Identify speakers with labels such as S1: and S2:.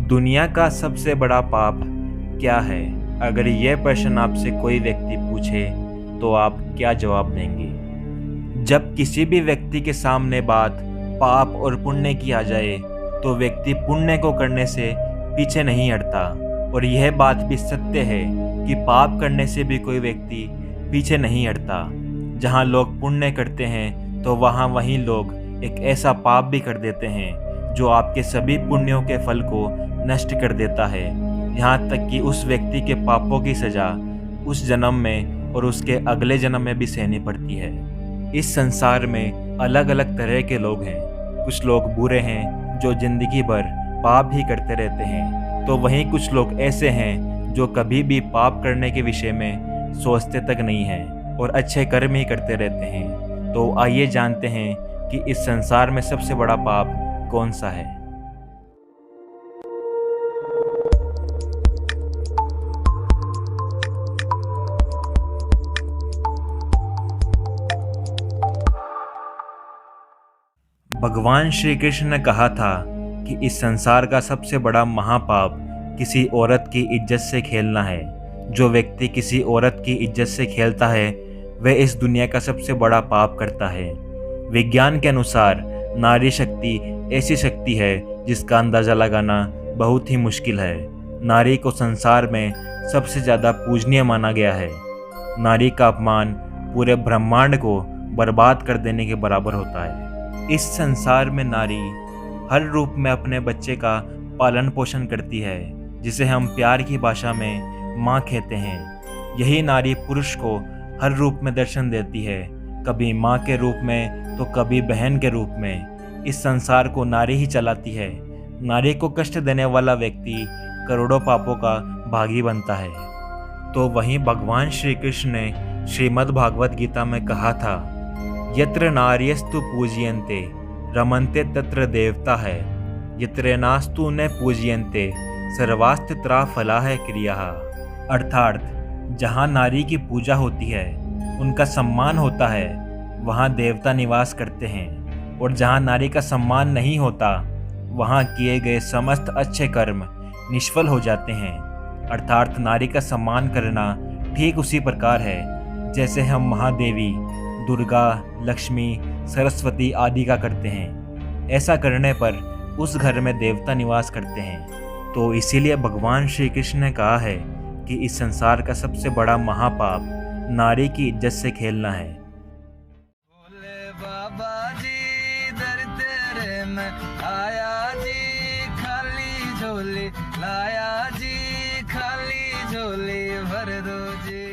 S1: दुनिया का सबसे बड़ा पाप क्या है? अगर यह प्रश्न आपसे कोई व्यक्ति पूछे तो आप क्या जवाब देंगे? जब किसी भी व्यक्ति के सामने बात पाप और पुण्य की आ जाए तो व्यक्ति पुण्य को करने से पीछे नहीं हटता। और यह बात भी सत्य है कि पाप करने से भी कोई व्यक्ति पीछे नहीं हटता। जहाँ लोग पुण्य करते हैं तो वहीं लोग एक ऐसा पाप भी कर देते हैं जो आपके सभी पुण्यों के फल को नष्ट कर देता है। यहाँ तक कि उस व्यक्ति के पापों की सज़ा उस जन्म में और उसके अगले जन्म में भी सहनी पड़ती है। इस संसार में अलग अलग तरह के लोग हैं। कुछ लोग बुरे हैं जो जिंदगी भर पाप ही करते रहते हैं, तो वहीं कुछ लोग ऐसे हैं जो कभी भी पाप करने के विषय में सोचते तक नहीं हैं और अच्छे कर्म ही करते रहते हैं। तो आइए जानते हैं कि इस संसार में सबसे बड़ा पाप कौन सा है। भगवान श्री कृष्ण ने कहा था कि इस संसार का सबसे बड़ा महापाप किसी औरत की इज्जत से खेलना है। जो व्यक्ति किसी औरत की इज्जत से खेलता है वह इस दुनिया का सबसे बड़ा पाप करता है। विज्ञान के अनुसार नारी शक्ति ऐसी शक्ति है जिसका अंदाज़ा लगाना बहुत ही मुश्किल है। नारी को संसार में सबसे ज़्यादा पूजनीय माना गया है। नारी का अपमान पूरे ब्रह्मांड को बर्बाद कर देने के बराबर होता है। इस संसार में नारी हर रूप में अपने बच्चे का पालन पोषण करती है, जिसे हम प्यार की भाषा में माँ कहते हैं। यही नारी पुरुष को हर रूप में दर्शन देती है, कभी माँ के रूप में तो कभी बहन के रूप में। इस संसार को नारी ही चलाती है। नारी को कष्ट देने वाला व्यक्ति करोड़ों पापों का भागी बनता है। तो वहीं भगवान श्री कृष्ण ने श्रीमद् भागवत गीता में कहा था, यत्र नार्यस्तु पूज्यन्ते रमन्ते तत्र देवता है, यत्र नास्तु न पूज्यन्ते सर्वास्त्र फला है क्रिया। अर्थात जहाँ नारी की पूजा होती है, उनका सम्मान होता है, वहाँ देवता निवास करते हैं। और जहाँ नारी का सम्मान नहीं होता, वहाँ किए गए समस्त अच्छे कर्म निष्फल हो जाते हैं। अर्थात नारी का सम्मान करना ठीक उसी प्रकार है जैसे हम महादेवी दुर्गा, लक्ष्मी, सरस्वती आदि का करते हैं। ऐसा करने पर उस घर में देवता निवास करते हैं। तो इसीलिए भगवान श्री कृष्ण ने कहा है कि इस संसार का सबसे बड़ा महापाप नारी की इज्जत से खेलना है।
S2: भोले बाबा जी दर तेरे में आया जी, खाली झोली लाया जी, खाली झोली भर दो जी।